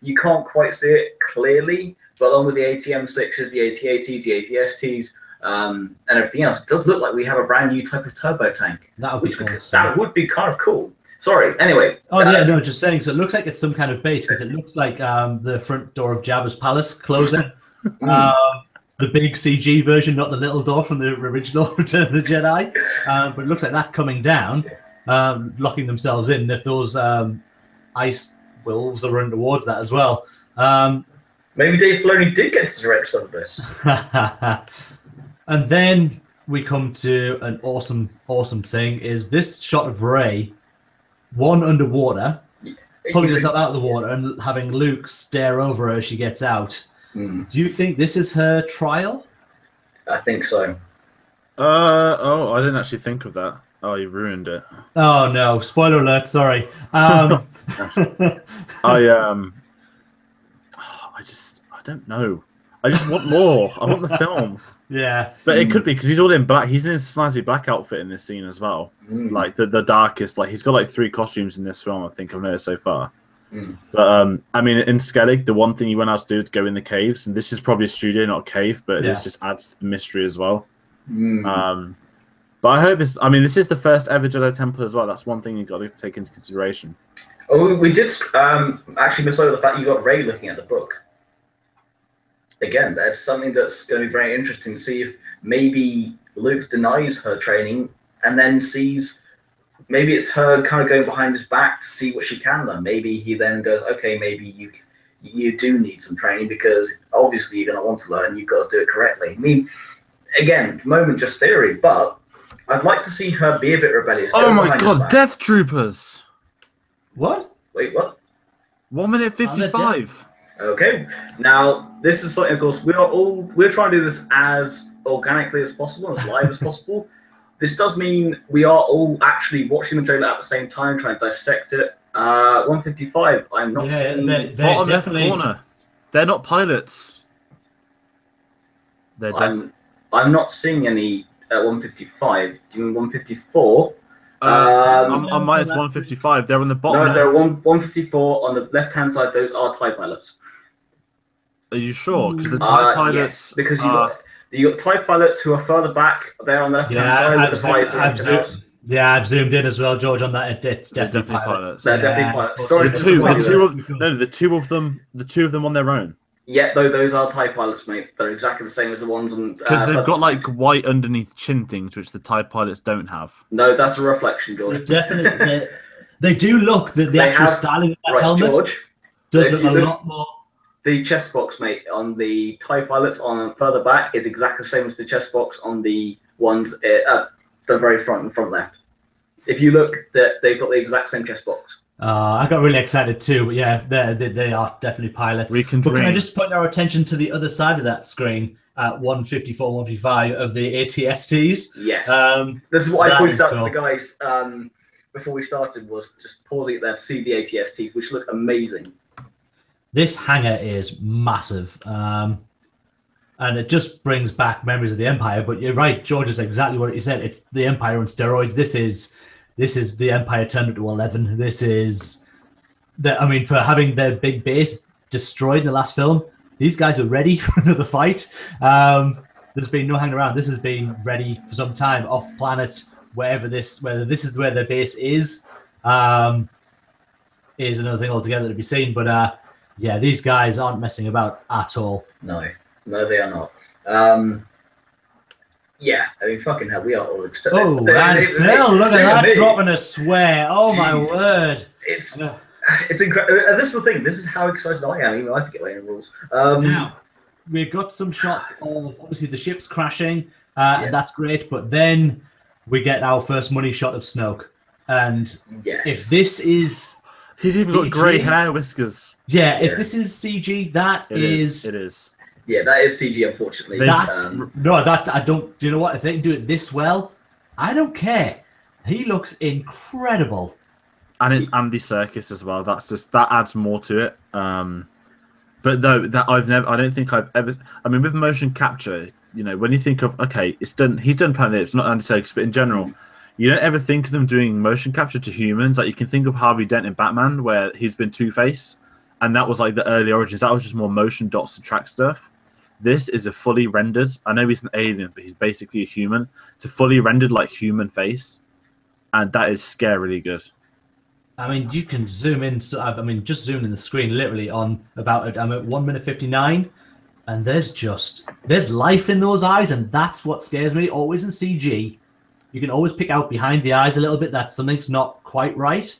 Speaker 1: you can't quite see it clearly, but along with the ATM-6s, the AT-ATs, the AT-STs, and everything else, it does look like we have a brand new type of turbo tank.
Speaker 2: That would be cool.
Speaker 1: That would be kind of cool. Sorry. Anyway.
Speaker 2: Oh yeah, no, just saying. So it looks like it's some kind of base because it looks like the front door of Jabba's palace closing. The big CG version, not the little door from the original Return of the Jedi. But it looks like that coming down, locking themselves in. If those ice wolves are running towards that as well.
Speaker 1: Maybe Dave Filoni did get to direct some of this.
Speaker 2: And then we come to an awesome thing, is this shot of Rey, one underwater, pulling herself out of the water and having Luke stare over her as she gets out. Do you think this is her trial?
Speaker 1: I think so.
Speaker 3: I didn't actually think of that. Oh, you ruined it.
Speaker 2: Oh no! Spoiler alert! Sorry.
Speaker 3: I don't know. I just want more. I want the film.
Speaker 2: Yeah,
Speaker 3: but it could be because he's all in black. He's in his snazzy black outfit in this scene as well. Like the darkest. Like he's got like 3 costumes in this film. I think I've noticed so far. But I mean, in Skellig, the one thing you went out to do is go in the caves, and this is probably a studio, not a cave, but it just adds to the mystery as well. But I hope it's. I mean, this is the first ever Jedi Temple as well. That's one thing you've got to take into consideration.
Speaker 1: Oh, we did actually miss over the fact you got Rey looking at the book. Again, there's something that's going to be very interesting to see if maybe Luke denies her training and then sees. Maybe it's her kind of going behind his back to see what she can learn. Maybe he then goes, okay, maybe you do need some training because obviously you're going to want to learn. You've got to do it correctly. I mean, again, at the moment, just theory, but I'd like to see her be a bit rebellious.
Speaker 3: Oh my god, Death Troopers!
Speaker 2: What?
Speaker 1: Wait, what?
Speaker 3: 1 minute 55.
Speaker 1: Okay, now this is something. Of course, we're trying to do this as organically as possible, as live as possible. This does mean we are all actually watching the trailer at the same time, trying to dissect it. 155. I'm not seeing.
Speaker 2: They're definitely.
Speaker 3: Corner. They're not pilots. They're
Speaker 1: I'm not seeing any at 155. Do you mean 154?
Speaker 3: On mine it's 155. They're on the bottom.
Speaker 1: No, they're 154 on the left-hand side. Those are TIE pilots.
Speaker 3: Are you sure? Because the TIE pilots.
Speaker 1: Yes, because you got TIE pilots who are further back. They're on the left-hand side.
Speaker 2: I've zoomed in as well, George. On that, it's definitely pilots.
Speaker 1: They're definitely pilots. Sorry,
Speaker 3: the two of them on their own.
Speaker 1: Yeah, those are TIE pilots, mate. They're exactly the same as the ones on.
Speaker 3: Because they've got like white underneath chin things, which the TIE pilots don't have.
Speaker 1: No, that's a reflection, George.
Speaker 2: It's definitely. They do look the actual styling of that helmet
Speaker 1: George,
Speaker 2: does look a lot more.
Speaker 1: The chest box, mate, on the TIE pilots on further back is exactly the same as the chest box on the ones at the very front and front left. If you look, they've got the exact same chest box.
Speaker 2: I got really excited too, but yeah, they are definitely pilots. Can I just point our attention to the other side of that screen at 154, 155 of the ATSTs?
Speaker 1: Yes. This is what I pointed out to the guys before we started, was just pausing it there to see the ATSTs, which look amazing.
Speaker 2: This hangar is massive, and it just brings back memories of the Empire. But you're right, George is exactly what you said. It's the Empire on steroids. This is the Empire turned into 11. This is for having their big base destroyed in the last film, these guys are ready for another fight. There's been no hanging around. This has been ready for some time off planet, whether this is where their base is another thing altogether to be seen. But yeah, these guys aren't messing about at all.
Speaker 1: No, they are not. Yeah, I mean, fucking hell, we are all excited.
Speaker 2: Oh, and Phil, look at that dropping a swear. Oh, my word.
Speaker 1: It's incredible. This is the thing. This is how excited I am. Even I forget my own rules.
Speaker 2: Now, we've got some shots of, obviously, the ship's crashing, and that's great. But then we get our first money shot of Snoke. And if this is
Speaker 3: He's even got grey hair, whiskers.
Speaker 2: Yeah, if this is CG,
Speaker 3: It is.
Speaker 1: Yeah, that is CG, unfortunately.
Speaker 2: I don't. Do you know what? If they can do it this well, I don't care. He looks incredible.
Speaker 3: And it's Andy Serkis as well. That adds more to it. But no, I don't think I've ever. I mean, with motion capture, when you think of it's done. He's done Planet of the Apes, not Andy Serkis, but in general, you don't ever think of them doing motion capture to humans. Like you can think of Harvey Dent in Batman, where he's been Two-Face, and that was like the early origins. That was just more motion dots to track stuff. This is a fully rendered. I know he's an alien, but he's basically a human. It's a fully rendered like human face, and that is scarily good.
Speaker 2: I mean, you can zoom in. So I mean, just zoom in the screen literally on about. I'm at 1 minute 59, and there's life in those eyes, and that's what scares me. Always in CG, you can always pick out behind the eyes a little bit that something's not quite right.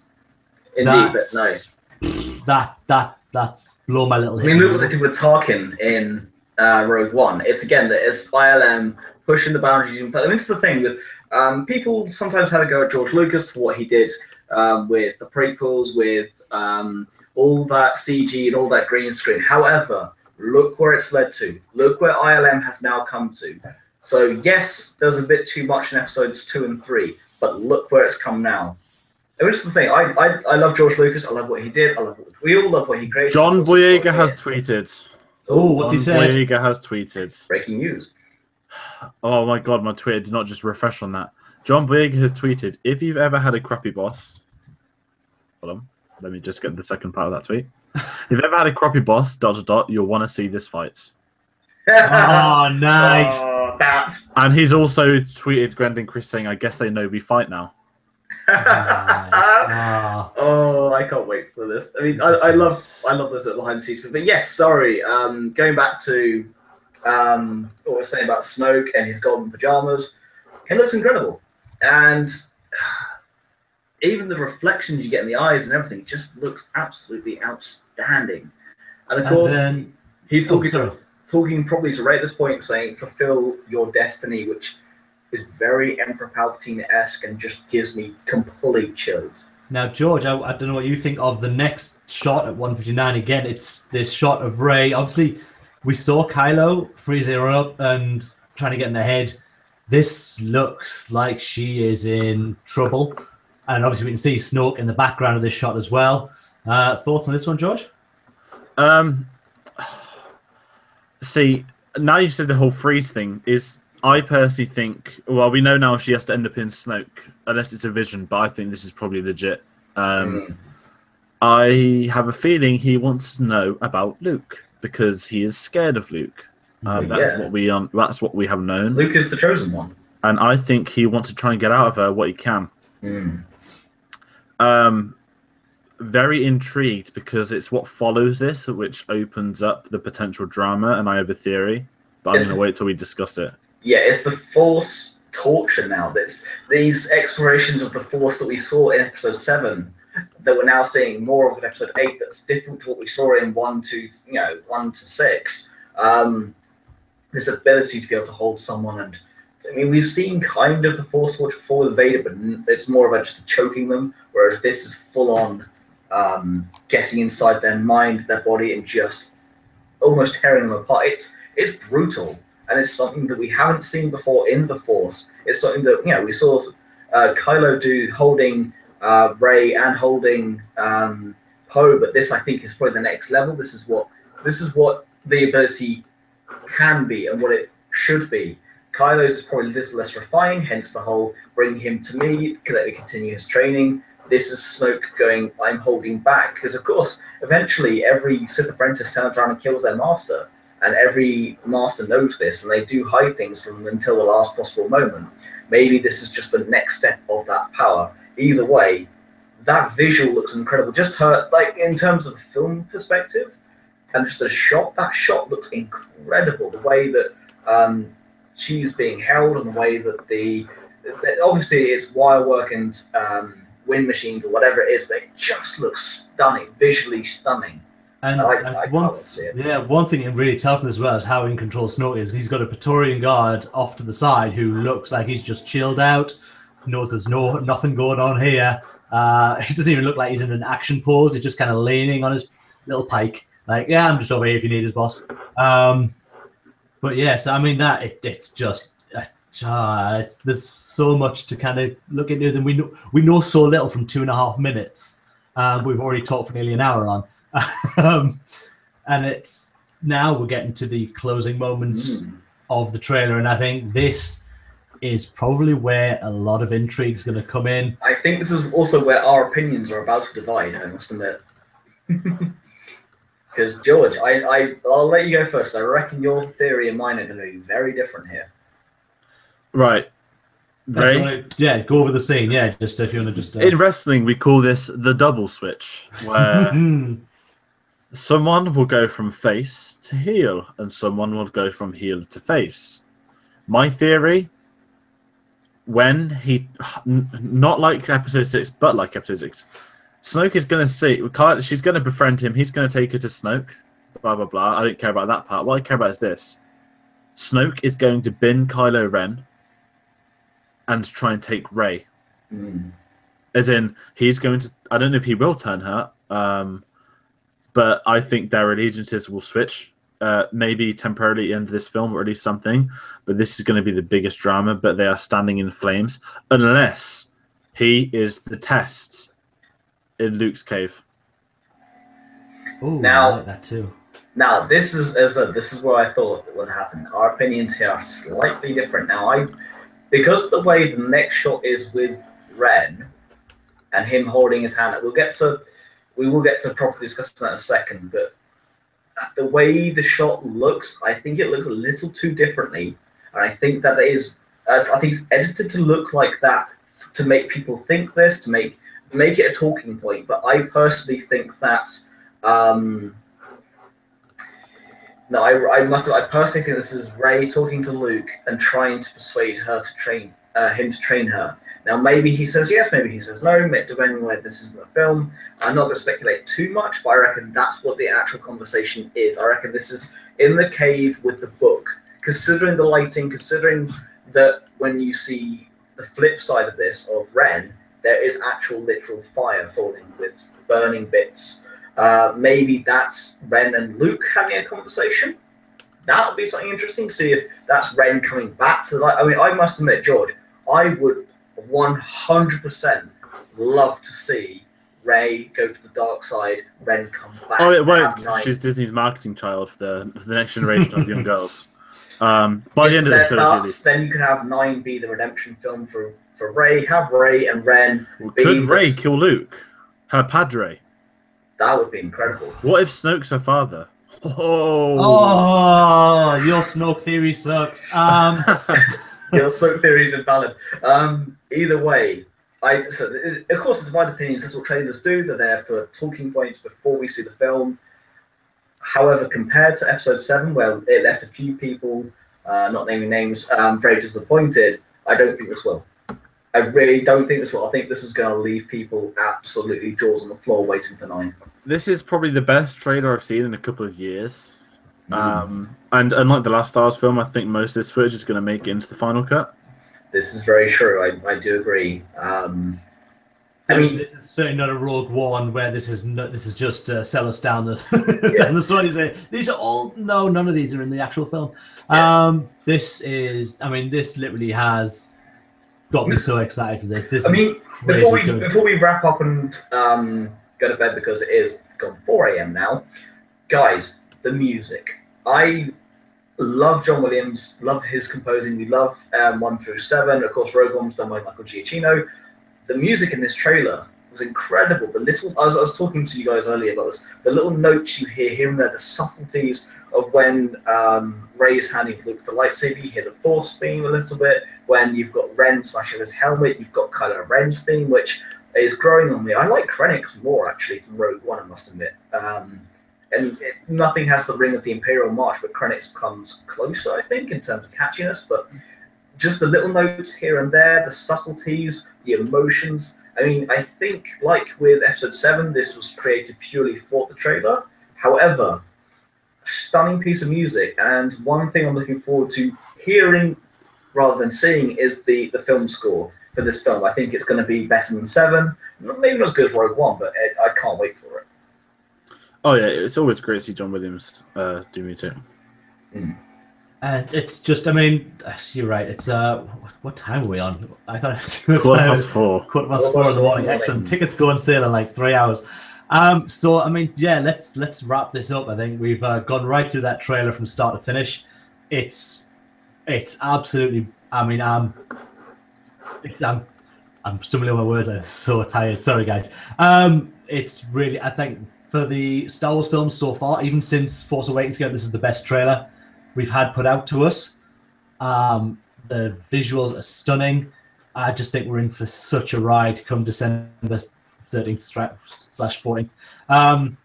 Speaker 1: Indeed, but no.
Speaker 2: That's blow my little.
Speaker 1: I mean, look what they did with Tarkin in Rogue One. It's again that it's ILM pushing the boundaries. I mean, it's the thing with people sometimes had a go at George Lucas for what he did with the prequels, with all that CG and all that green screen. However, look where it's led to. Look where ILM has now come to. So yes, there's a bit too much in episodes 2 and 3, but look where it's come now. And it's the thing. I love George Lucas. I love what he did. We all love what he created.
Speaker 3: John Boyega has tweeted.
Speaker 2: Oh, what's he said?
Speaker 3: Boyega has tweeted.
Speaker 1: Breaking news.
Speaker 3: Oh my god, my Twitter did not just refresh on that. John Boyega has tweeted, if you've ever had a crappy boss... Hold on. Let me just get the second part of that tweet. If you've ever had a crappy boss, ... you'll want to see this fight.
Speaker 2: Oh, nice.
Speaker 1: That's...
Speaker 3: And he's also tweeted Grendon Chris saying, I guess they know we fight now.
Speaker 2: Nice.
Speaker 1: Oh, I can't wait for this. I mean, I love this at behind the scenes. But yes, sorry. Going back to what we're saying about Snoke and his golden pajamas, it looks incredible. And even the reflections you get in the eyes and everything just looks absolutely outstanding. And of course, he's talking probably to Rey at this point, saying, fulfill your destiny, which is very Emperor Palpatine-esque and just gives me complete chills.
Speaker 2: Now, George, I don't know what you think of the next shot at 159. Again, it's this shot of Rey. Obviously, we saw Kylo freezing her up and trying to get in her head. This looks like she is in trouble. And obviously, we can see Snoke in the background of this shot as well. Thoughts on this one, George?
Speaker 3: See, now you've said the whole freeze thing is... I personally think, well, we know now she has to end up in Snoke, unless it's a vision, but I think this is probably legit. I have a feeling he wants to know about Luke, because he is scared of Luke. That's what we have known.
Speaker 1: Luke is the chosen one.
Speaker 3: And I think he wants to try and get out of her what he can. Very intrigued, because it's what follows this, which opens up the potential drama, and I have a theory, but I'm going to wait till we discuss it.
Speaker 1: Yeah, it's the Force torture now. That's these explorations of the Force that we saw in Episode 7, that we're now seeing more of in Episode 8. That's different to what we saw in 1 to 6. This ability to be able to hold someone, and I mean, we've seen kind of the Force torture before with Vader, but it's more about just choking them. Whereas this is full on getting inside their mind, their body, and just almost tearing them apart. It's brutal. And it's something that we haven't seen before in the Force. It's something that we saw Kylo do, holding Rey and holding Poe. But this, I think, is probably the next level. This is what the ability can be and what it should be. Kylo's is probably a little less refined, hence the whole bring him to me, let me continue his training. This is Snoke going, I'm holding back, because of course, eventually every Sith apprentice turns around and kills their master. And every master knows this, and they do hide things from them until the last possible moment. Maybe this is just the next step of that power. Either way, that visual looks incredible. Just her, like in terms of a film perspective, and just a shot, that shot looks incredible. The way that she's being held, and the way that obviously it's wire work and wind machines or whatever it is, but it just looks stunning, visually stunning.
Speaker 2: And one thing you can really tell from this as well is how in control Snoke is. He's got a Praetorian guard off to the side who looks like he's just chilled out, knows there's nothing going on here. He doesn't even look like he's in an action pose. He's just kind of leaning on his little pike, like, yeah, I'm just over here if you need us, boss. But yes, I mean it's just there's so much to kind of look into. Then we know so little from 2.5 minutes. We've already talked for nearly an hour on. And it's now we're getting to the closing moments of the trailer, and I think this is probably where a lot of intrigue is going to come in.
Speaker 1: I think this is also where our opinions are about to divide, I must admit. Because George, I'll let you go first. I reckon your theory and mine are going to be very different here.
Speaker 3: Right. Ray?
Speaker 2: Yeah, go over the scene. Yeah, just if you want to just.
Speaker 3: In wrestling, we call this the double switch, where someone will go from face to heel, and someone will go from heel to face. My theory, when he, not like episode 6, but like episode 6, Snoke is going to see, she's going to befriend him, he's going to take her to Snoke, blah, blah, blah. I don't care about that part. What I care about is this. Snoke is going to bin Kylo Ren and try and take Rey. As in, he's going to, I don't know if he will turn her, but I think their allegiances will switch. Maybe temporarily at the end of this film, or at least something. But this is going to be the biggest drama, but they are standing in flames. Unless he is the test in Luke's cave.
Speaker 2: Oh,
Speaker 1: now,
Speaker 2: I like that too.
Speaker 1: Now, this is where I thought would happen. Our opinions here are slightly different. Now, because the way the next shot is with Ren and him holding his hand, we will get to properly discuss that in a second. But the way the shot looks, I think it looks a little too differently, and I think that I think it's edited to look like that to make people think this, to make it a talking point. But I personally think that. No, I personally think this is Rey talking to Luke and trying to persuade her to train him to train her. Now, maybe he says yes, maybe he says no, depending on where this is in the film. I'm not going to speculate too much, but I reckon that's what the actual conversation is. I reckon this is in the cave with the book. Considering the lighting, considering that when you see the flip side of this, of Ren, there is actual literal fire falling with burning bits. Maybe that's Ren and Luke having a conversation. That would be something interesting. See if that's Ren coming back to the light. I mean, I must admit, George, I would 100% love to see Rey go to the dark side, Ren come back.
Speaker 3: Oh, it won't. She's Disney's marketing child for the next generation of young girls. By the end of the trilogy,
Speaker 1: then you can have 9 be the redemption film for Rey. Have Rey and Ren.
Speaker 3: Could Rey kill Luke? Her padre.
Speaker 1: That would be incredible.
Speaker 3: What if Snoke's her father?
Speaker 2: Oh, your Snoke theory sucks.
Speaker 1: Your Snoke theory is invalid. Either way, of course, it's divided opinions. That's what trailers do. They're there for talking points before we see the film. However, compared to episode 7, where it left a few people, not naming names, very disappointed, I don't think this will. I really don't think this will. I think this is going to leave people absolutely jaws on the floor waiting for 9.
Speaker 3: This is probably the best trailer I've seen in a couple of years. And unlike the last Star Wars film, I think most of this footage is going to make it into the final cut.
Speaker 1: This is very true. I do agree. I mean,
Speaker 2: this is certainly not a Rogue One where this is just sell us down the down the side and say these are all none of these are in the actual film. Yeah. This literally has got me so excited for this.
Speaker 1: Before we wrap up and go to bed because it is gone 4 a.m. now, guys, the music. I love John Williams, love his composing. We love 1 through 7. Of course, Rogue One was done by Michael Giacchino. The music in this trailer was incredible. I was talking to you guys earlier about this. The little notes you hear here and there, the subtleties of when Rey is handing Luke the lightsaber. You hear the Force theme a little bit. When you've got Ren smashing his helmet, you've got Kylo Ren's theme, which is growing on me. I like Krennic's more, actually, from Rogue One, I must admit. Nothing has the ring of the Imperial March, but Krennic's comes closer, I think, in terms of catchiness. But just the little notes here and there, the subtleties, the emotions. I mean, I think, like with Episode 7, this was created purely for the trailer. However, stunning piece of music. And one thing I'm looking forward to hearing rather than seeing is the film score for this film. I think it's going to be better than 7. Maybe not as good as Rogue One, but I can't wait for it.
Speaker 3: Oh, yeah, it's always great to see John Williams do music.
Speaker 2: And it's just, I mean, you're right. It's what time are we on? I got
Speaker 3: Quarter past 4.
Speaker 2: Quarter past 4 in the morning. Excellent. Tickets go on sale in like 3 hours. So I mean, yeah, let's wrap this up. I think we've gone right through that trailer from start to finish. It's absolutely. I mean, I'm stumbling on my words. I'm so tired. Sorry, guys. It's really, I think, for the Star Wars films so far, even since Force Awakens, this is the best trailer we've had put out to us. The visuals are stunning. I just think we're in for such a ride come December 13th/14th.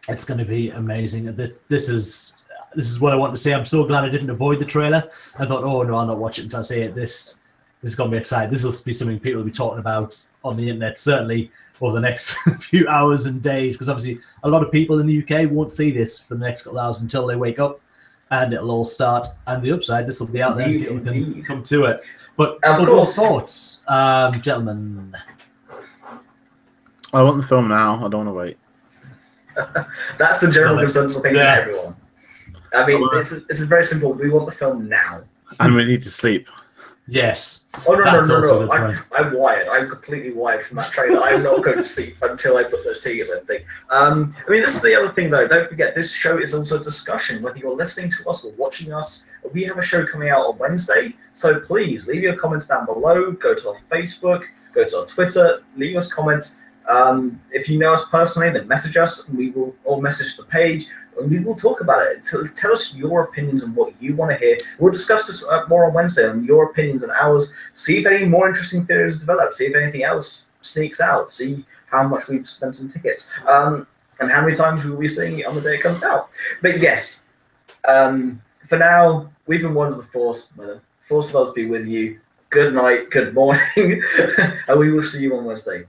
Speaker 2: It's going to be amazing. This is what I want to see. I'm so glad I didn't avoid the trailer. I thought, oh no, I'll not watch it until I see it. This is going to be exciting. This will be something people will be talking about on the internet, certainly over the next few hours and days, because obviously a lot of people in the UK won't see this for the next couple of hours until they wake up, and it'll all start. And the upside, this will be out there, and people can come to it. But overall thoughts, gentlemen?
Speaker 3: I want the film now. I don't want to wait.
Speaker 1: That's the general consensus, I think, for everyone. I mean, it's very simple. We want the film now.
Speaker 3: And we need to sleep.
Speaker 2: Yes.
Speaker 1: Oh, no. I'm wired. I'm completely wired from that trailer. I'm not going to sleep until I put those tears in. I mean, this is the other thing, though. Don't forget, this show is also a discussion. Whether you're listening to us or watching us, we have a show coming out on Wednesday. So please, leave your comments down below. Go to our Facebook. Go to our Twitter. Leave us comments. If you know us personally, then message us, and we will, or message the page, and we will talk about it. Tell us your opinions and what you want to hear. We'll discuss this more on Wednesday on your opinions and ours. See if any more interesting theories develop. See if anything else sneaks out. See how much we've spent on tickets, and how many times we will be seeing it on the day it comes out. But yes, for now, we've been Ones of the Force. May the Force of us be with you. Good night, good morning, and we will see you on Wednesday.